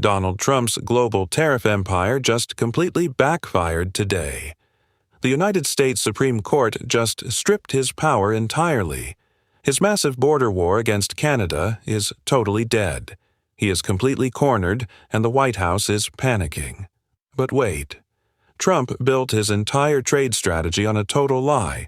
Donald Trump's global tariff empire just completely backfired today. The United States Supreme Court just stripped his power entirely. His massive border war against Canada is totally dead. He is completely cornered, and the White House is panicking. But wait. Trump built his entire trade strategy on a total lie.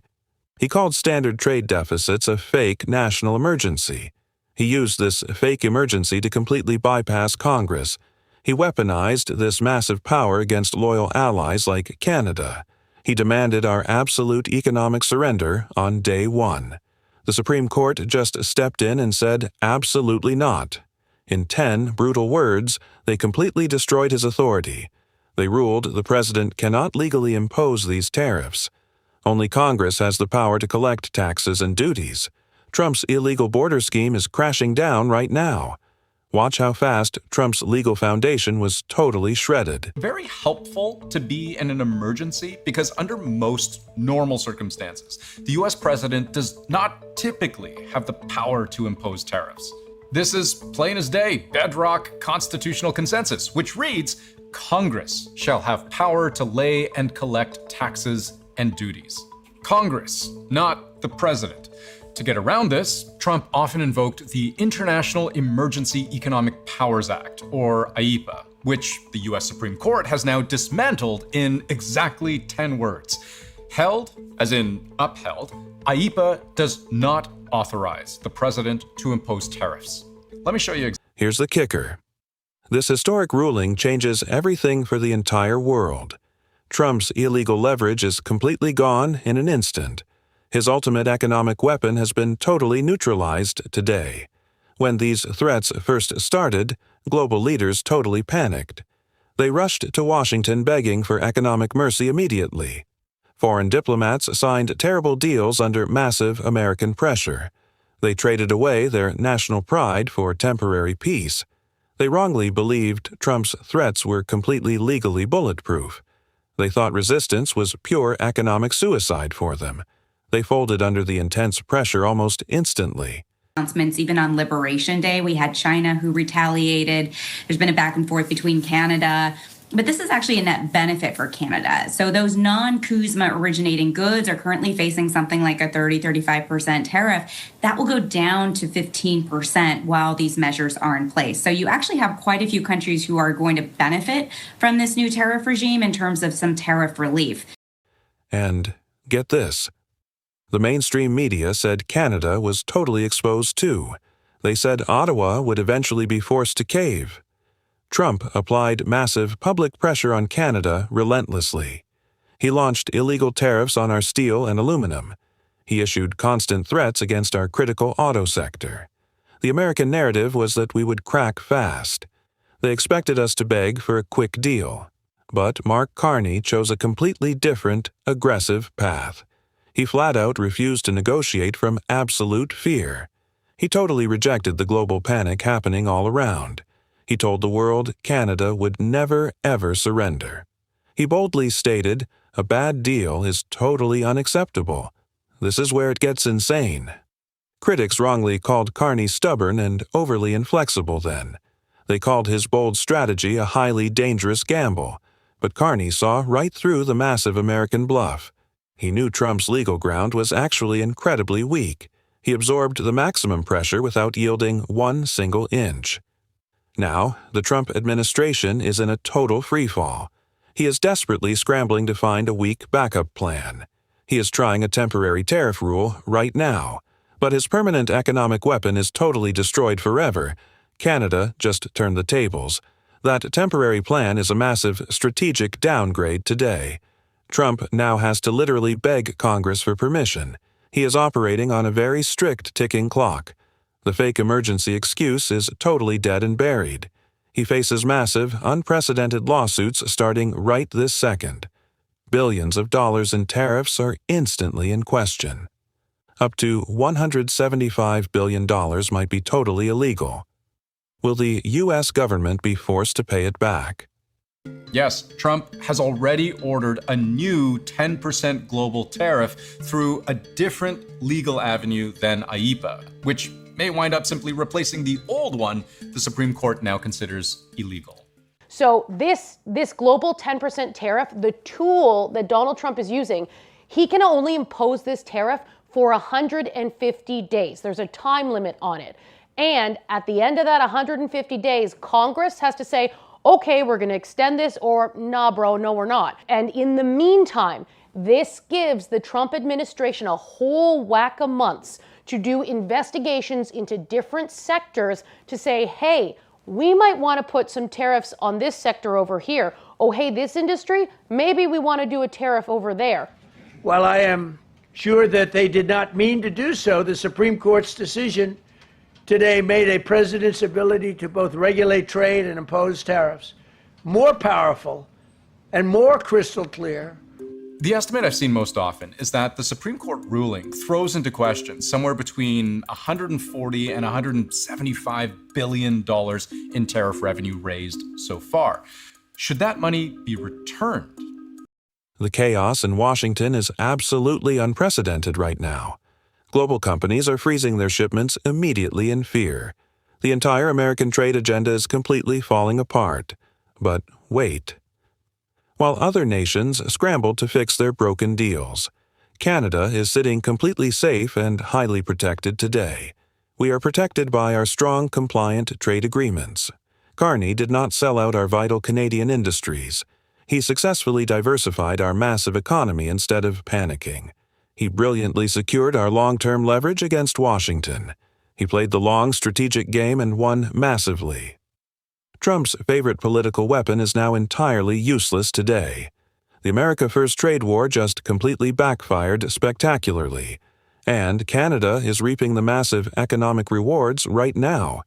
He called standard trade deficits a fake national emergency. He used this fake emergency to completely bypass Congress. He weaponized this massive power against loyal allies like Canada. He demanded our absolute economic surrender on day one. The Supreme Court just stepped in and said, absolutely not. In 10 brutal words, they completely destroyed his authority. They ruled the president cannot legally impose these tariffs. Only Congress has the power to collect taxes and duties. Trump's illegal border scheme is crashing down right now. Watch how fast Trump's legal foundation was totally shredded. Very helpful to be in an emergency because under most normal circumstances, the US president does not typically have the power to impose tariffs. This is plain as day, bedrock constitutional consensus, which reads, Congress shall have power to lay and collect taxes and duties. Congress, not the president. To get around this, Trump often invoked the International Emergency Economic Powers Act, or IEPA, which the US Supreme Court has now dismantled in exactly 10 words. Held, as in upheld, IEPA does not authorize the president to impose tariffs. Let me show you. Here's the kicker. This historic ruling changes everything for the entire world. Trump's illegal leverage is completely gone in an instant. His ultimate economic weapon has been totally neutralized today. When these threats first started, global leaders totally panicked. They rushed to Washington begging for economic mercy immediately. Foreign diplomats signed terrible deals under massive American pressure. They traded away their national pride for temporary peace. They wrongly believed Trump's threats were completely legally bulletproof. They thought resistance was pure economic suicide for them. They folded under the intense pressure almost instantly. Announcements, even on Liberation Day, we had China who retaliated. There's been a back and forth between Canada. But this is actually a net benefit for Canada. So those non-CUSMA originating goods are currently facing something like a 35% tariff. That will go down to 15% while these measures are in place. So you actually have quite a few countries who are going to benefit from this new tariff regime in terms of some tariff relief. And get this. The mainstream media said Canada was totally exposed too. They said Ottawa would eventually be forced to cave. Trump applied massive public pressure on Canada relentlessly. He launched illegal tariffs on our steel and aluminum. He issued constant threats against our critical auto sector. The American narrative was that we would crack fast. They expected us to beg for a quick deal. But Mark Carney chose a completely different, aggressive path. He flat out refused to negotiate from absolute fear. He totally rejected the global panic happening all around. He told the world Canada would never, ever surrender. He boldly stated, a bad deal is totally unacceptable. This is where it gets insane. Critics wrongly called Carney stubborn and overly inflexible then. They called his bold strategy a highly dangerous gamble. But Carney saw right through the massive American bluff. He knew Trump's legal ground was actually incredibly weak. He absorbed the maximum pressure without yielding one single inch. Now, the Trump administration is in a total freefall. He is desperately scrambling to find a weak backup plan. He is trying a temporary tariff rule right now, but his permanent economic weapon is totally destroyed forever. Canada just turned the tables. That temporary plan is a massive strategic downgrade today. Trump now has to literally beg Congress for permission. He is operating on a very strict ticking clock. The fake emergency excuse is totally dead and buried. He faces massive, unprecedented lawsuits starting right this second. Billions of dollars in tariffs are instantly in question. Up to $175 billion might be totally illegal. Will the U.S. government be forced to pay it back? Yes, Trump has already ordered a new 10% global tariff through a different legal avenue than IEPA, which may wind up simply replacing the old one the Supreme Court now considers illegal. So this global 10% tariff, the tool that Donald Trump is using, he can only impose this tariff for 150 days. There's a time limit on it. And at the end of that 150 days, Congress has to say, okay, we're going to extend this, or nah, bro, no, we're not. And in the meantime, this gives the Trump administration a whole whack of months to do investigations into different sectors to say, hey, we might want to put some tariffs on this sector over here. Oh, hey, this industry, maybe we want to do a tariff over there. While I am sure that they did not mean to do so, the Supreme Court's decision today made a president's ability to both regulate trade and impose tariffs more powerful and more crystal clear. The estimate I've seen most often is that the Supreme Court ruling throws into question somewhere between $140 and $175 billion in tariff revenue raised so far. Should that money be returned? The chaos in Washington is absolutely unprecedented right now. Global companies are freezing their shipments immediately in fear. The entire American trade agenda is completely falling apart. But wait. While other nations scramble to fix their broken deals, Canada is sitting completely safe and highly protected today. We are protected by our strong, compliant trade agreements. Carney did not sell out our vital Canadian industries. He successfully diversified our massive economy instead of panicking. He brilliantly secured our long-term leverage against Washington. He played the long strategic game and won massively. Trump's favorite political weapon is now entirely useless today. The America First trade war just completely backfired spectacularly, and Canada is reaping the massive economic rewards right now.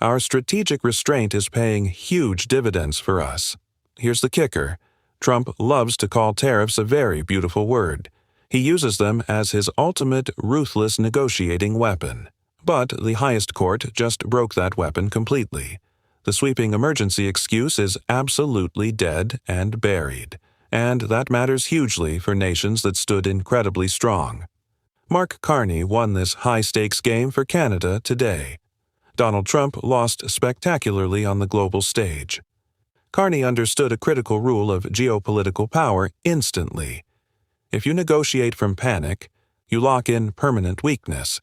Our strategic restraint is paying huge dividends for us. Here's the kicker. Trump loves to call tariffs a very beautiful word. He uses them as his ultimate ruthless negotiating weapon. But the highest court just broke that weapon completely. The sweeping emergency excuse is absolutely dead and buried, and that matters hugely for nations that stood incredibly strong. Mark Carney won this high-stakes game for Canada today. Donald Trump lost spectacularly on the global stage. Carney understood a critical rule of geopolitical power instantly. If you negotiate from panic, you lock in permanent weakness.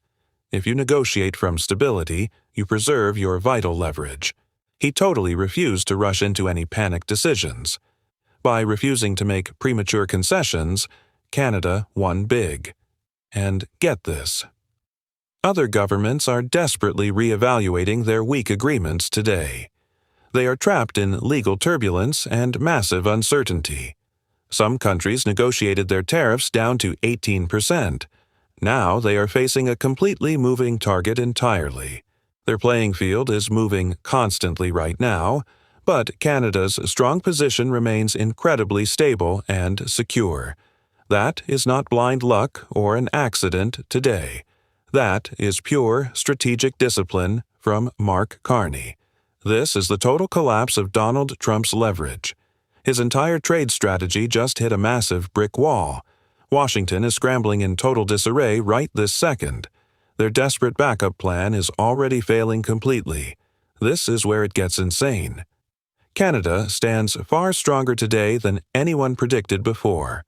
If you negotiate from stability, you preserve your vital leverage. He totally refused to rush into any panic decisions. By refusing to make premature concessions, Canada won big. And get this. Other governments are desperately reevaluating their weak agreements today. They are trapped in legal turbulence and massive uncertainty. Some countries negotiated their tariffs down to 18%. Now they are facing a completely moving target entirely. Their playing field is moving constantly right now, but Canada's strong position remains incredibly stable and secure. That is not blind luck or an accident today. That is pure strategic discipline from Mark Carney. This is the total collapse of Donald Trump's leverage. His entire trade strategy just hit a massive brick wall. Washington is scrambling in total disarray right this second. Their desperate backup plan is already failing completely. This is where it gets insane. Canada stands far stronger today than anyone predicted before.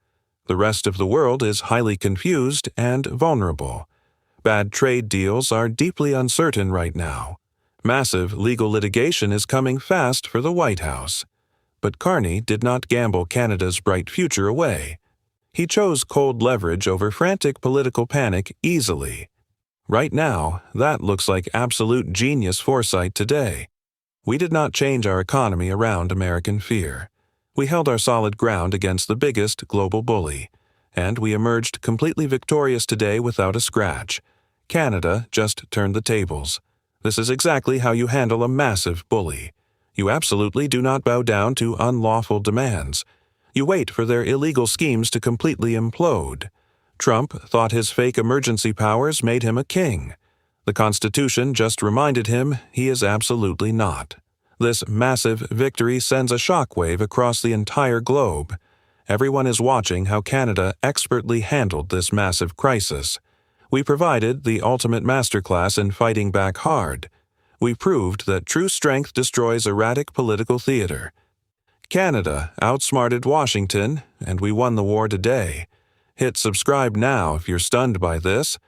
The rest of the world is highly confused and vulnerable. Bad trade deals are deeply uncertain right now. Massive legal litigation is coming fast for the White House. But Carney did not gamble Canada's bright future away. He chose cold leverage over frantic political panic easily. Right now, that looks like absolute genius foresight today. We did not change our economy around American fear. We held our solid ground against the biggest global bully, and we emerged completely victorious today without a scratch. Canada just turned the tables. This is exactly how you handle a massive bully. You absolutely do not bow down to unlawful demands. You wait for their illegal schemes to completely implode. Trump thought his fake emergency powers made him a king. The Constitution just reminded him he is absolutely not. This massive victory sends a shockwave across the entire globe. Everyone is watching how Canada expertly handled this massive crisis. We provided the ultimate masterclass in fighting back hard. We proved that true strength destroys erratic political theater. Canada outsmarted Washington, and we won the war today. Hit subscribe now if you're stunned by this.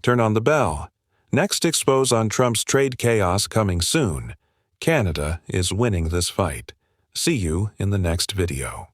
Turn on the bell. Next expose on Trump's trade chaos coming soon. Canada is winning this fight. See you in the next video.